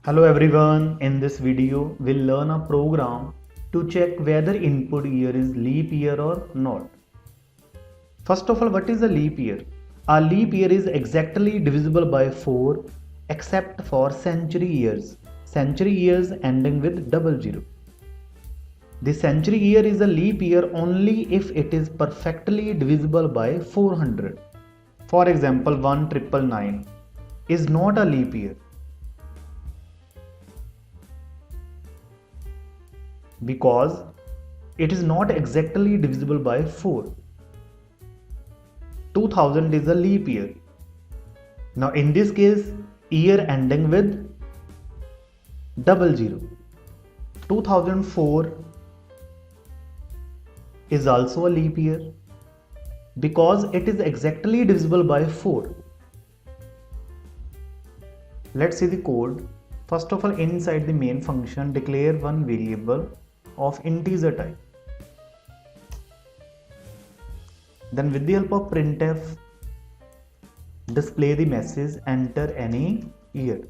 Hello everyone, in this video we'll learn a program to check whether input year is leap year or not. First of all, what is a leap year? A leap year is exactly divisible by 4 except for century years ending with 00. The century year is a leap year only if it is perfectly divisible by 400. For example, 1999 is not a leap year because it is not exactly divisible by 4. 2000 is a leap year. Now in this case, year ending with 00. 2004 is also a leap year because it is exactly divisible by 4. Let's see the code. First of all, inside the main function, declare one variable of integer type. Then with the help of printf, display the message enter any year.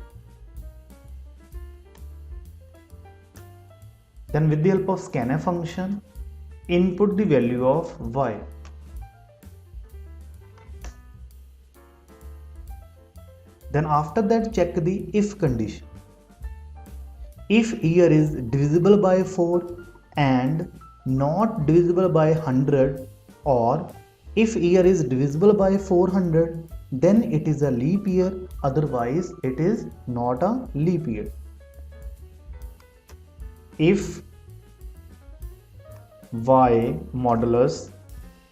Then with the help of scanf function, input the value of y. Then after that, check the if condition. If year is divisible by 4 and not divisible by 100, or if year is divisible by 400, then it is a leap year, otherwise it is not a leap year. If y modulus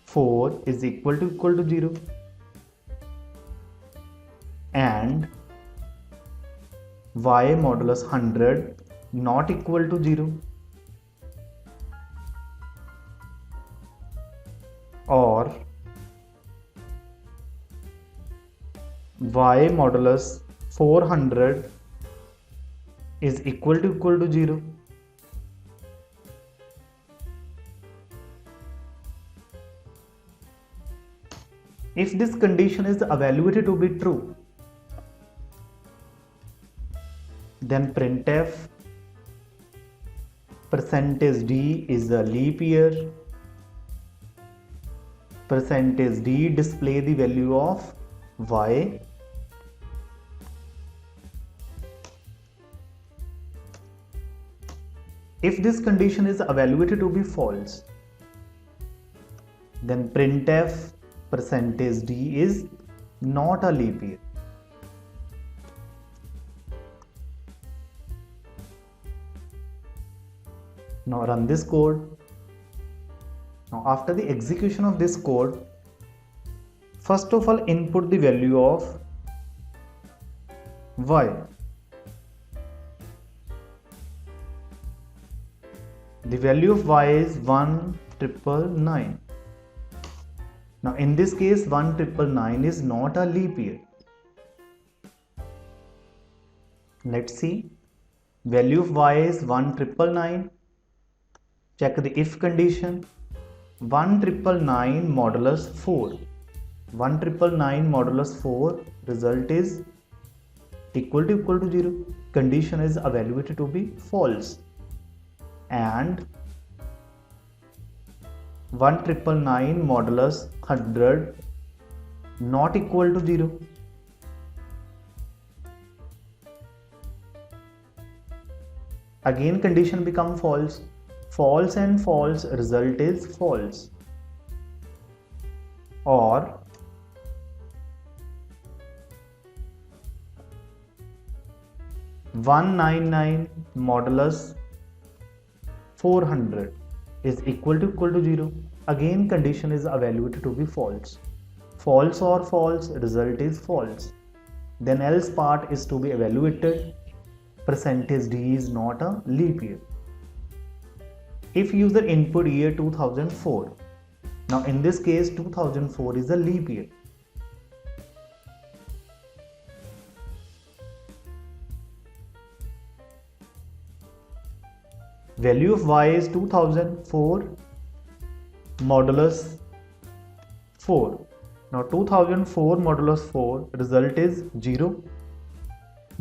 4 is equal to 0 and y modulus 100 not equal to 0, or y modulus 400 is equal to 0, if this condition is evaluated to be true, then printf %d is a leap year, %d display the value of y, if this condition is evaluated to be false, then printf %d is not a leap year. Now run this code. Now after the execution of this code, first of all input the value of y. The value of y is 1999. Now in this case 1999 is not a leap year. Let's see. Value of y is 1999. Check the if condition. 1999 modulus 4. 1999 modulus 4 result is equal to 0. Condition is evaluated to be false. And 1999 modulus 100 not equal to 0. Again condition become false. False and false result is false. Or 199 modulus 400 is equal to 0. Again condition is evaluated to be false. False or false result is false. Then else part is to be evaluated. %d is not a leap year. If user input year 2004, now in this case 2004 is a leap year. Value of y is 2004 modulus 4. Now 2004 modulus 4 result is 0.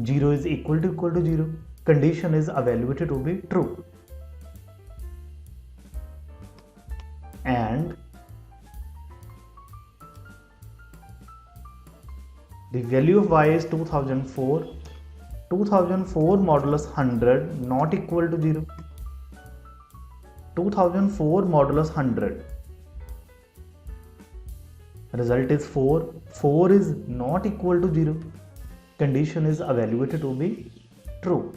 0 is equal to 0. Condition is evaluated to be true. And the value of y is 2004. 2004 modulus 100 not equal to 0. 2004 modulus 100. Result is 4. 4 is not equal to 0. Condition is evaluated to be true.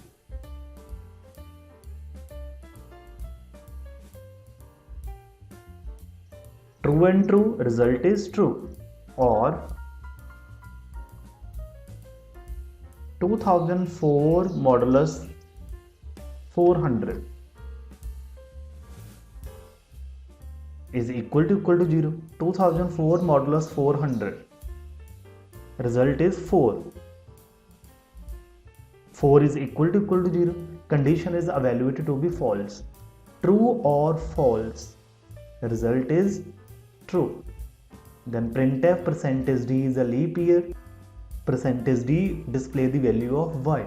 True and true, result is true. Or 2004 modulus 400 is equal to 0. 2004 modulus 400. Result is 4. 4 is equal to 0. Condition is evaluated to be false. True or false? Result is true. Then printf %d is a leap year. %d display the value of y.